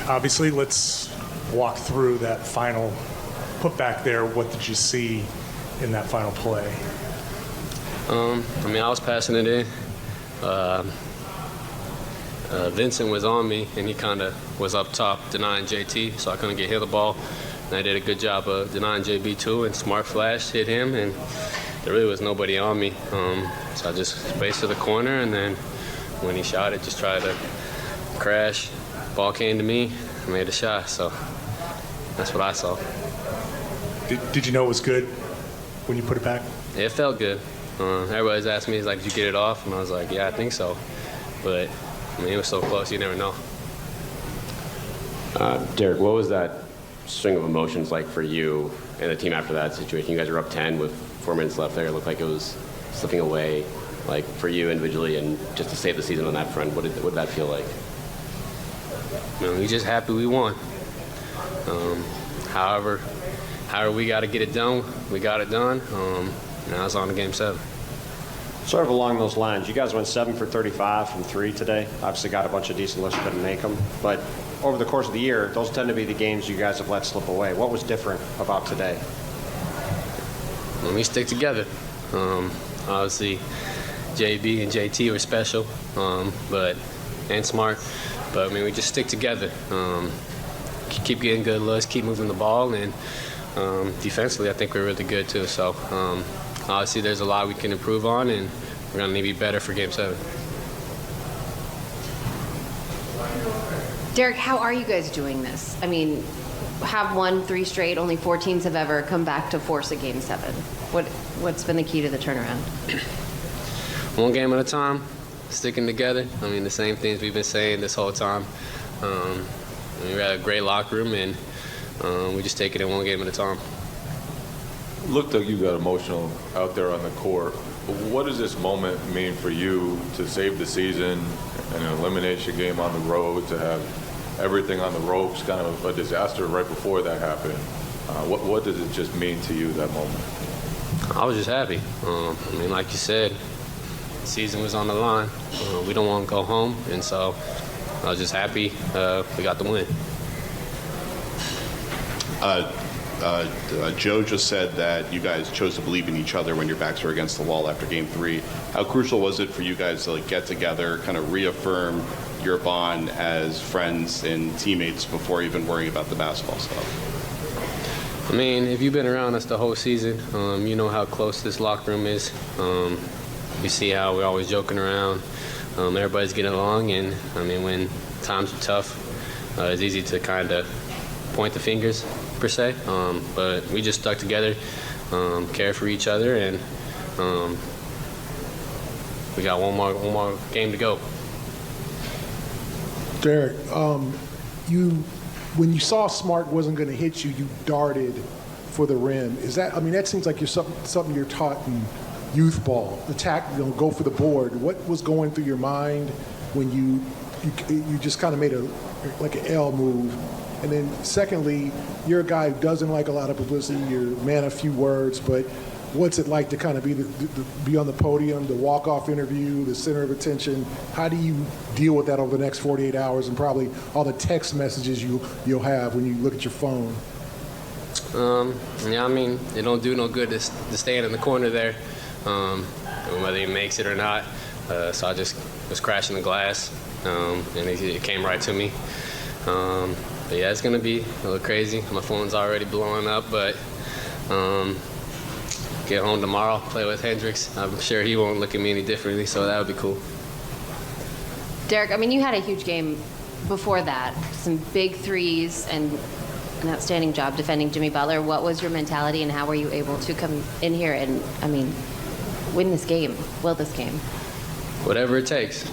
obviously. Let's walk through that final putback there. What did you see in that final play? I was passing it in. Vincent was on me, and he kind of was up top denying JT, so I couldn't get hit the ball. And I did a good job of denying JB too, and smart flash hit him, and there really was nobody on me. So I just spaced to the corner, and then when he shot it, just tried to crash. Ball came to me, I made a shot, so that's what I saw. Did you know it was good when you put it back? It felt good. Everybody's asking me, did you get it off? And I was like, yeah, I think so. But, it was so close, you never know. Derrick, what was that string of emotions like for you and the team after that situation? You guys were up 10 with 4 minutes left there. It looked like it was slipping away, like for you individually and just to save the season on that front. What did that feel like? We're just happy we won. However we got to get it done, we got it done. Now it's on to Game 7. Sort of along those lines, you guys went 7 for 35 from 3 today. Obviously got a bunch of decent looks, couldn't make them. But over the course of the year, those tend to be the games you guys have let slip away. What was different about today? When we stick together. Obviously, JB and JT were special, and smart. But, we just stick together. Keep getting good looks, keep moving the ball, and defensively, I think we're really good too. So, obviously, there's a lot we can improve on, and we're going to need to be better for Game 7. Derrick, how are you guys doing this? Have won 3 straight. Only 4 teams have ever come back to force a Game 7. What's been the key to the turnaround? One game at a time, sticking together. The same things we've been saying this whole time. We had a great locker room, and we just take it in one game at a time. Looked like you got emotional out there on the court. What does this moment mean for you to save the season, an elimination game on the road, to have everything on the ropes, kind of a disaster right before that happened? What does it just mean to you, that moment? I was just happy. Like you said, the season was on the line. We don't want to go home, and so I was just happy we got the win. Joe just said that you guys chose to believe in each other when your backs were against the wall after Game 3. How crucial was it for you guys to get together, kind of reaffirm your bond as friends and teammates before even worrying about the basketball stuff? If you've been around us the whole season, you know how close this locker room is. You see how we're always joking around. Everybody's getting along, and when times are tough, it's easy to kind of point the fingers, per se, but we just stuck together, care for each other, and we got one more game to go. Derrick, when you saw Smart wasn't going to hit you, you darted for the rim. Is that? That seems like you're something you're taught in youth ball. Attack, go for the board. What was going through your mind when you just kind of made an L move? And then secondly, you're a guy who doesn't like a lot of publicity. You're a man of few words, but what's it like to kind of be on the podium, the walk-off interview, the center of attention? How do you deal with that over the next 48 hours and probably all the text messages you'll have when you look at your phone? It don't do no good to stand in the corner there, whether he makes it or not. So I just was crashing the glass, and it came right to me. But yeah, it's gonna be a little crazy. My phone's already blowing up, but get home tomorrow, play with Hendricks. I'm sure he won't look at me any differently, so that would be cool. Derrick, you had a huge game before that, some big threes and an outstanding job defending Jimmy Butler. What was your mentality, and how were you able to come in here and, win this game, will this game? Whatever it takes.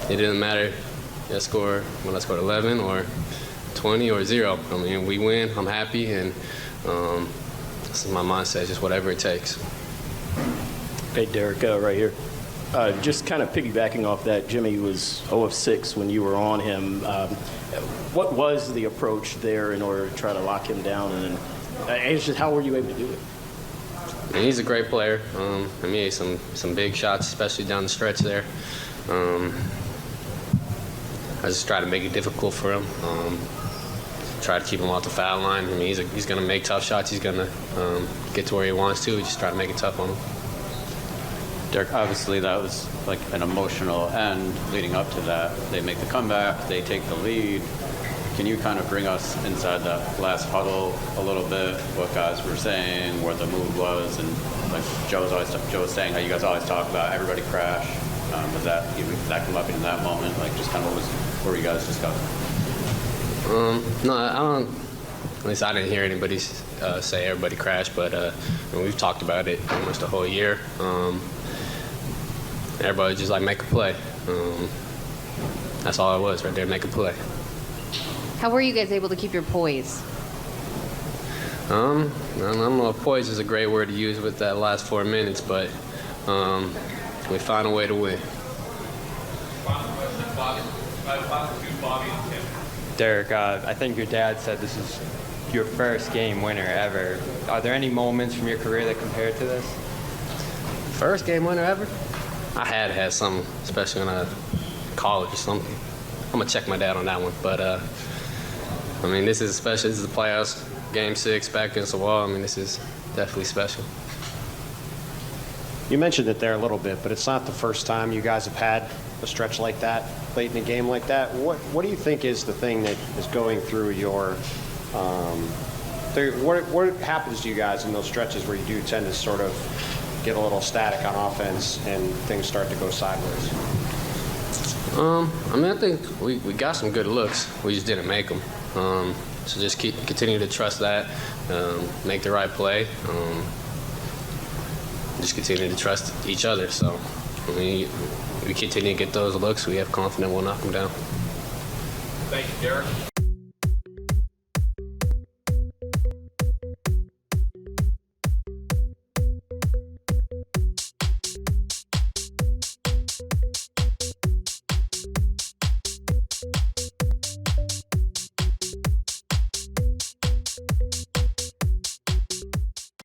It didn't matter when I scored 11 or 20 or 0. We win, I'm happy, and this is my mindset, just whatever it takes. Hey, Derrick, right here. Just kind of piggybacking off that, Jimmy was 0 of 6 when you were on him. What was the approach there in order to try to lock him down, and it's just how were you able to do it? He's a great player. He had some big shots, especially down the stretch there. I just try to make it difficult for him. Try to keep him off the foul line. I mean, he's going to make tough shots. He's going to get to where he wants to. We just try to make it tough on him. Derrick, obviously that was like an emotional end leading up to that. They make the comeback, they take the lead. Can you kind of bring us inside that last huddle a little bit, what guys were saying, what the mood was, and like Joe was saying how you guys always talk about everybody crash. Did that come up in that moment? Like just kind of what were you guys discussing? No, I don't. At least I didn't hear anybody say everybody crashed, but I mean, we've talked about it pretty much the whole year. Everybody just like make a play. That's all it was right there, make a play. How were you guys able to keep your poise? I don't know if poise is a great word to use with that last 4 minutes, but we found a way to win. Derrick, I think your dad said this is your first game winner ever. Are there any moments from your career that compare to this? First game winner ever? I had something, especially in college or something. I'm gonna check my dad on that one, but I mean, this is special. This is the playoffs, Game 6, back against the wall. I mean, this is definitely special. You mentioned it there a little bit, but it's not the first time you guys have had a stretch like that, late in a game like that. What do you think is the thing that is going through your what happens to you guys in those stretches where you do tend to sort of get a little static on offense and things start to go sideways? I mean, I think we got some good looks. We just didn't make them. So just continue to trust that, make the right play, just continue to trust each other. So, I mean, we continue to get those looks. We have confidence we'll knock them down. Thank you, Derrick.